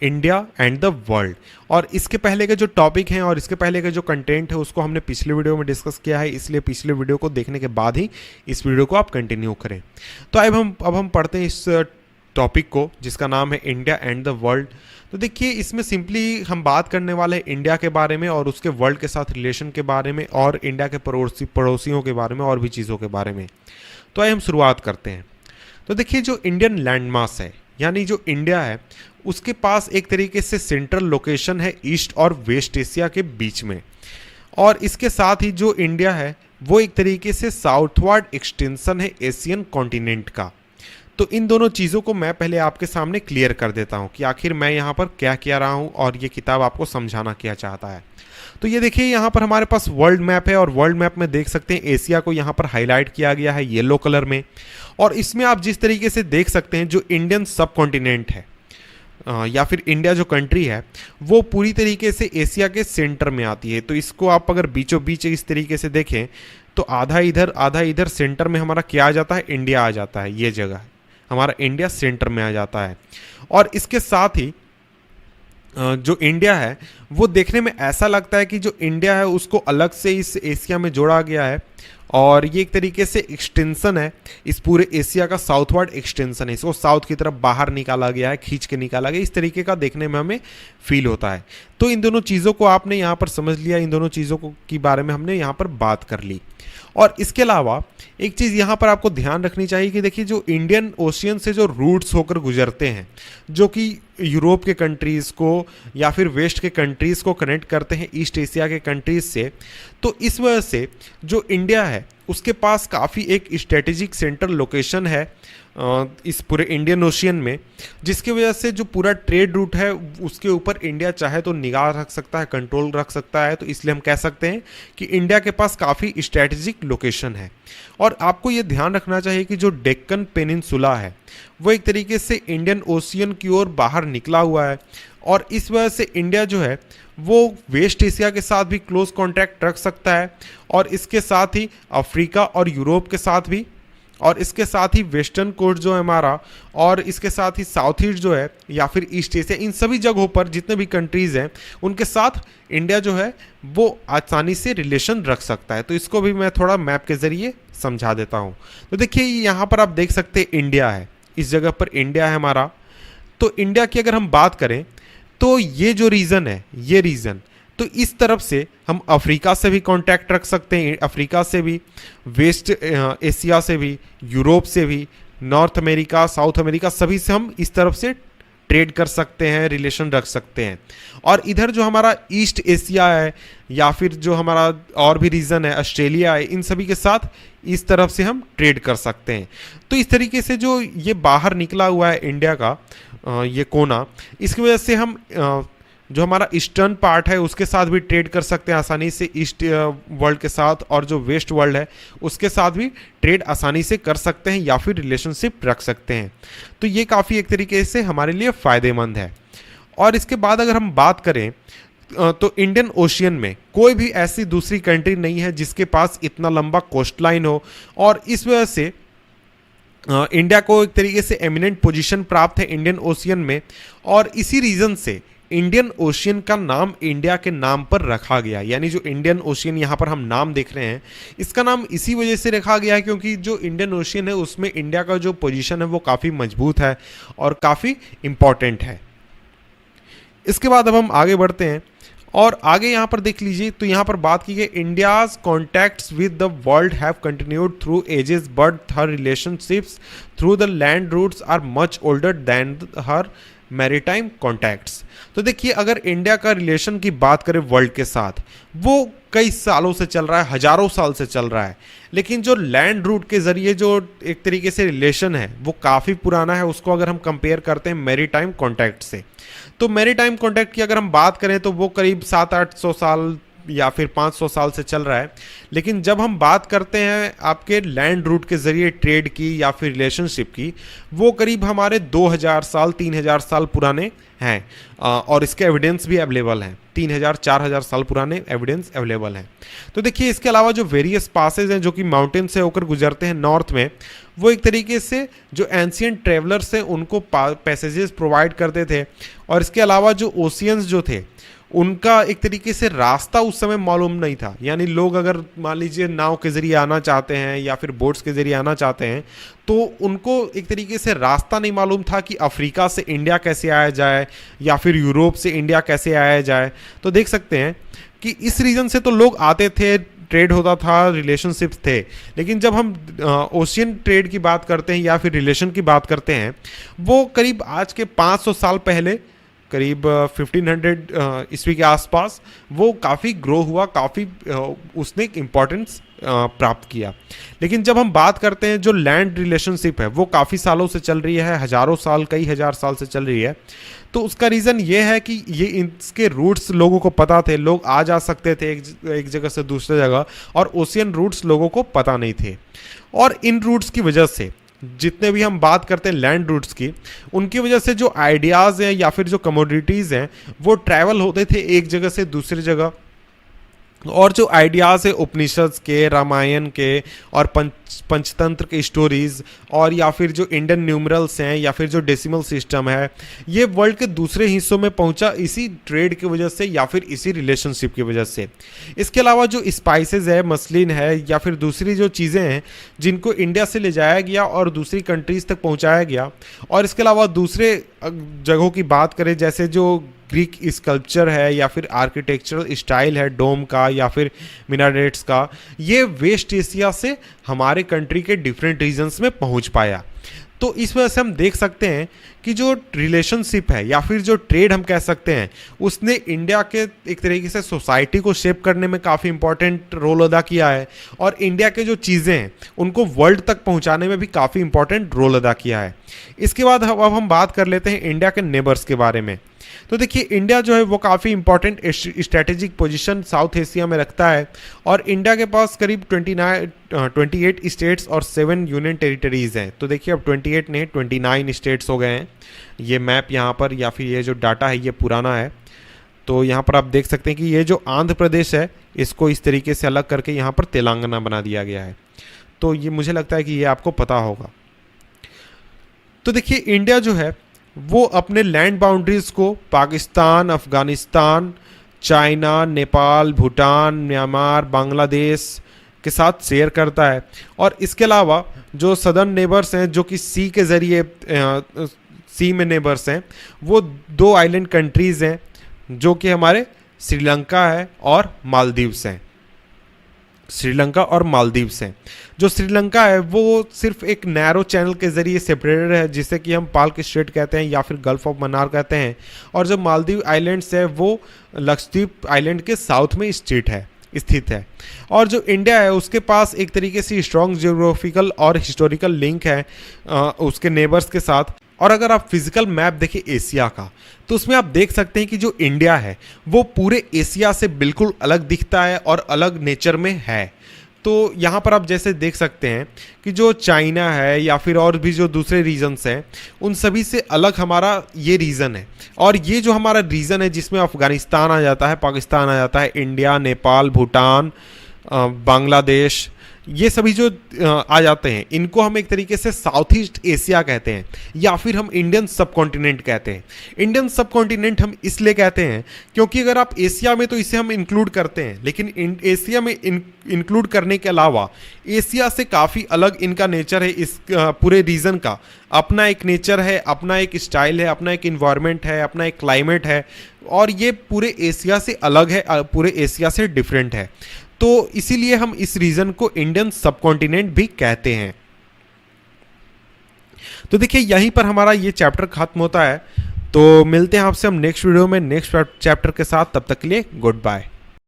India and the world. और इसके पहले के जो टॉपिक हैं और इसके पहले का जो कंटेंट है उसको हमने पिछले वीडियो में डिस्कस किया है, इसलिए पिछले वीडियो को देखने के बाद ही इस वीडियो को आप कंटिन्यू करें। तो अब हम पढ़ते हैं इस टॉपिक को जिसका नाम है इंडिया एंड द वर्ल्ड। तो देखिए इसमें सिंपली हम बात करने वाले हैं इंडिया के बारे में और उसके वर्ल्ड के साथ रिलेशन के बारे में और इंडिया के पड़ोसियों के बारे में और भी चीज़ों के बारे में। तो आइए हम शुरुआत करते हैं। तो देखिए जो इंडियन लैंड मास है यानी जो इंडिया है उसके पास एक तरीके से सेंट्रल लोकेशन है ईस्ट और वेस्ट एशिया के बीच में, और इसके साथ ही जो इंडिया है वो एक तरीके से साउथवर्ड एक्सटेंशन है एशियन कॉन्टिनेंट का। तो इन दोनों चीज़ों को मैं पहले आपके सामने क्लियर कर देता हूँ कि आखिर मैं यहाँ पर क्या कह रहा हूँ और ये किताब आपको समझाना क्या चाहता है। तो ये देखिए यहाँ पर हमारे पास वर्ल्ड मैप है और वर्ल्ड मैप में देख सकते हैं एशिया को यहाँ पर हाईलाइट किया गया है येलो कलर में, और इसमें आप जिस तरीके से देख सकते हैं जो इंडियन सब कॉन्टिनेंट है या फिर इंडिया जो कंट्री है वो पूरी तरीके से एशिया के सेंटर में आती है। तो इसको आप अगर बीचों बीच इस तरीके से देखें तो आधा इधर सेंटर में हमारा क्या आ जाता है, इंडिया आ जाता है। ये जगह हमारा इंडिया सेंटर में आ जाता है, और इसके साथ ही जो इंडिया है वो देखने में ऐसा लगता है कि जो इंडिया है उसको अलग से इस एशिया में जोड़ा गया है, और ये एक तरीके से एक्सटेंशन है इस पूरे एशिया का, साउथवर्ड एक्सटेंशन है, इसको साउथ की तरफ बाहर निकाला गया है, खींच के निकाला गया, इस तरीके का देखने में हमें फील होता है। तो इन दोनों चीज़ों को आपने यहाँ पर समझ लिया, इन दोनों चीज़ों को की बारे में हमने यहाँ पर बात कर ली। और इसके अलावा एक चीज़ यहाँ पर आपको ध्यान रखनी चाहिए कि देखिए जो इंडियन ओशियन से जो रूट्स होकर गुजरते हैं जो कि यूरोप के कंट्रीज़ को या फिर वेस्ट के कंट्रीज़ को कनेक्ट करते हैं ईस्ट एशिया के कंट्रीज़ से, तो इस वजह से जो इंडिया है उसके पास काफ़ी एक स्ट्रेटेजिक सेंट्रल लोकेशन है इस पूरे इंडियन ओशियन में, जिसकी वजह से जो पूरा ट्रेड रूट है उसके ऊपर इंडिया चाहे तो निगाह रख सकता है, कंट्रोल रख सकता है। तो इसलिए हम कह सकते हैं कि इंडिया के पास काफ़ी स्ट्रेटेजिक लोकेशन है। और आपको ये ध्यान रखना चाहिए कि जो डेक्कन पेनिनसुला है वो एक तरीके से इंडियन ओशियन की ओर बाहर निकला हुआ है, और इस वजह से इंडिया जो है वो वेस्ट एशिया के साथ भी क्लोज कॉन्टैक्ट रख सकता है, और इसके साथ ही अफ्रीका और यूरोप के साथ भी, और इसके साथ ही वेस्टर्न कोस्ट जो है हमारा, और इसके साथ ही साउथ ईस्ट जो है या फिर ईस्ट एशिया, इन सभी जगहों पर जितने भी कंट्रीज़ हैं उनके साथ इंडिया जो है वो आसानी से रिलेशन रख सकता है। तो इसको भी मैं थोड़ा मैप के ज़रिए समझा देता हूँ। तो देखिए यहाँ पर आप देख सकते हैं इंडिया है, इस जगह पर इंडिया है हमारा। तो इंडिया की अगर हम बात करें तो ये जो रीजन है ये रीजन, तो इस तरफ से हम अफ्रीका से भी कांटेक्ट रख सकते हैं, अफ्रीका से भी, वेस्ट एशिया से भी, यूरोप से भी, नॉर्थ अमेरिका, साउथ अमेरिका, सभी से हम इस तरफ से ट्रेड कर सकते हैं, रिलेशन रख सकते हैं। और इधर जो हमारा ईस्ट एशिया है या फिर जो हमारा और भी रीजन है ऑस्ट्रेलिया है, इन सभी के साथ इस तरफ से हम ट्रेड कर सकते हैं। तो इस तरीके से जो ये बाहर निकला हुआ है इंडिया का ये कोना, इसकी वजह से हम जो हमारा ईस्टर्न पार्ट है उसके साथ भी ट्रेड कर सकते हैं आसानी से ईस्ट वर्ल्ड के साथ, और जो वेस्ट वर्ल्ड है उसके साथ भी ट्रेड आसानी से कर सकते हैं या फिर रिलेशनशिप रख सकते हैं। तो ये काफ़ी एक तरीके से हमारे लिए फ़ायदेमंद है। और इसके बाद अगर हम बात करें तो इंडियन ओशियन में कोई भी ऐसी दूसरी कंट्री नहीं है जिसके पास इतना लंबा कोस्ट लाइन हो, और इस वजह से इंडिया को एक तरीके से एमिनेंट पोजीशन प्राप्त है इंडियन ओशियन में, और इसी रीज़न से इंडियन ओशियन का नाम इंडिया के नाम पर रखा गया। यानी जो इंडियन ओशियन यहाँ पर हम नाम देख रहे हैं इसका नाम इसी वजह से रखा गया है क्योंकि जो इंडियन ओशियन है उसमें इंडिया का जो पोजीशन है वो काफ़ी मजबूत है और काफ़ी इम्पॉर्टेंट है। इसके बाद अब हम आगे बढ़ते हैं, और आगे यहाँ पर देख लीजिए तो यहाँ पर बात की गई India's contacts with the world have continued through ages but her relationships through the land routes are much older than her maritime contacts. तो देखिए अगर इंडिया का रिलेशन की बात करें वर्ल्ड के साथ वो कई सालों से चल रहा है, हजारों साल से चल रहा है, लेकिन जो लैंड रूट के ज़रिए जो एक तरीके से रिलेशन है वो काफ़ी पुराना है। उसको अगर हम कंपेयर करते हैं मैरीटाइम कॉन्टैक्ट से, तो मैरीटाइम कॉन्टैक्ट की अगर हम बात करें तो वो करीब 700-800 साल या फिर 500 साल से चल रहा है। लेकिन जब हम बात करते हैं आपके लैंड रूट के ज़रिए ट्रेड की या फिर रिलेशनशिप की, वो करीब हमारे 2000 साल 3000 साल पुराने हैं और इसके एविडेंस भी अवेलेबल हैं। 3000-4000 साल पुराने एविडेंस अवेलेबल हैं। तो देखिए इसके अलावा जो वेरियस पासेज हैं जो कि माउंटेन से होकर गुजरते हैं नॉर्थ में, वो एक तरीके से जो एंशियंट ट्रेवलर्स हैं उनको पैसेजेस प्रोवाइड करते थे। और इसके अलावा जो ओशियंस जो थे उनका एक तरीके से रास्ता उस समय मालूम नहीं था। यानी लोग अगर मान लीजिए नाव के ज़रिए आना चाहते हैं या फिर बोट्स के ज़रिए आना चाहते हैं, तो उनको एक तरीके से रास्ता नहीं मालूम था कि अफ्रीका से इंडिया कैसे आया जाए या फिर यूरोप से इंडिया कैसे आया जाए। तो देख सकते हैं कि इस रीज़न से तो लोग आते थे, ट्रेड होता था, रिलेशनशिप्स थे। लेकिन जब हम ओशियन ट्रेड की बात करते हैं या फिर रिलेशन की बात करते हैं, वो करीब आज के 500 साल पहले, करीब 1500 ईस्वी के आसपास वो काफ़ी ग्रो हुआ, काफ़ी उसने एक इम्पोर्टेंस प्राप्त किया। लेकिन जब हम बात करते हैं जो लैंड रिलेशनशिप है वो काफ़ी सालों से चल रही है, हज़ारों साल, कई हज़ार साल से चल रही है। तो उसका रीज़न ये है कि ये इसके रूट्स लोगों को पता थे, लोग आ जा सकते थे एक जगह से दूसरे जगह, और ओशियन रूट्स लोगों को पता नहीं थे। और इन रूट्स की वजह से जितने भी हम बात करते हैं लैंड रूट्स की, उनकी वजह से जो आइडियाज़ हैं या फिर जो कमोडिटीज़ हैं वो ट्रैवल होते थे एक जगह से दूसरी जगह। और जो आइडियाज़ है उपनिषद के, रामायण के और पंचतंत्र के स्टोरीज़, और या फिर जो इंडियन न्यूमरल्स हैं या फिर जो डेसिमल सिस्टम है, ये वर्ल्ड के दूसरे हिस्सों में पहुंचा इसी ट्रेड की वजह से या फिर इसी रिलेशनशिप की वजह से। इसके अलावा जो स्पाइसेस है, मसलिन है या फिर दूसरी जो चीज़ें हैं जिनको इंडिया से ले जाया गया और दूसरी कंट्रीज़ तक पहुँचाया गया, और इसके अलावा दूसरे जगहों की बात करें जैसे जो ग्रीक स्कल्पचर है या फिर आर्किटेक्चरल स्टाइल है डोम का या फिर मिनारेट्स का, ये वेस्ट एशिया से हमारे कंट्री के डिफरेंट रीजन्स में पहुंच पाया। तो इस वजह से हम देख सकते हैं कि जो रिलेशनशिप है या फिर जो ट्रेड हम कह सकते हैं, उसने इंडिया के एक तरीके से सोसाइटी को शेप करने में काफ़ी इंपॉर्टेंट रोल अदा किया है, और इंडिया के जो चीज़ें हैं उनको वर्ल्ड तक पहुंचाने में भी काफ़ी इंपॉर्टेंट रोल अदा किया है। इसके बाद अब हम बात कर लेते हैं इंडिया के नेबर्स के बारे में। तो देखिए इंडिया जो है वो काफ़ी important strategic position south Asia में रखता है, और इंडिया के पास करीब 28 स्टेट्स और 7 यूनियन टेरिटरीज़ हैं। तो देखिए अब 28 नहीं 29 स्टेट्स हो गए हैं। ये मैप यहाँ पर या फिर ये जो डाटा है ये पुराना है। तो यहाँ पर आप देख सकते हैं कि ये जो आंध्र प्रदेश है इसको इस तरीके से अलग करके यहाँ पर तेलंगाना बना दिया गया है। तो ये मुझे लगता है कि ये आपको पता होगा। तो देखिए इंडिया जो है वो अपने लैंड बाउंड्रीज़ को पाकिस्तान, अफ़गानिस्तान, चाइना, नेपाल, भूटान, म्यांमार, बांग्लादेश के साथ शेयर करता है। और इसके अलावा जो सदर्न नेबर्स हैं जो कि सी के ज़रिए सी में नेबर्स हैं, वो 2 आइलैंड कंट्रीज़ हैं जो कि हमारे श्रीलंका है और मालदीव्स हैं। श्रीलंका और मालदीव्स हैं। जो श्रीलंका है वो सिर्फ एक नैरो चैनल के ज़रिए सेपरेटेड है जिसे कि हम पाल्क स्ट्रेट कहते हैं या फिर गल्फ ऑफ मन्नार कहते हैं। और जो मालदीव आइलैंड्स है वो लक्षद्वीप आइलैंड के साउथ में स्थित है। और जो इंडिया है उसके पास एक तरीके से स्ट्रॉन्ग जियोग्राफिकल और हिस्टोरिकल लिंक है उसके नेबर्स के साथ। और अगर आप फिजिकल मैप देखें एशिया का, तो उसमें आप देख सकते हैं कि जो इंडिया है वो पूरे एशिया से बिल्कुल अलग दिखता है और अलग नेचर में है। तो यहाँ पर आप जैसे देख सकते हैं कि जो चाइना है या फिर और भी जो दूसरे रीजन्स हैं उन सभी से अलग हमारा ये रीजन है। और ये जो हमारा रीजन है जिसमें अफ़गानिस्तान आ जाता है, पाकिस्तान आ जाता है, इंडिया, नेपाल, भूटान, बांग्लादेश, ये सभी जो आ जाते हैं, इनको हम एक तरीके से साउथ ईस्ट एशिया कहते हैं या फिर हम इंडियन सब कॉन्टिनेंट कहते हैं। इंडियन सब कॉन्टिनेंट हम इसलिए कहते हैं क्योंकि अगर आप एशिया में तो इसे हम इंक्लूड करते हैं, लेकिन एशिया में इंक्लूड करने के अलावा एशिया से काफ़ी अलग इनका नेचर है। इस पूरे रीजन का अपना एक नेचर है, अपना एक स्टाइल है, अपना एक इन्वायरमेंट है, अपना एक क्लाइमेट है, और ये पूरे एशिया से अलग है, पूरे एशिया से डिफरेंट है। तो इसीलिए हम इस रीजन को इंडियन सबकॉन्टिनेंट भी कहते हैं। तो देखिए यहीं पर हमारा ये चैप्टर खत्म होता है। तो मिलते हैं आपसे हम नेक्स्ट वीडियो में नेक्स्ट चैप्टर के साथ। तब तक के लिए गुड बाय।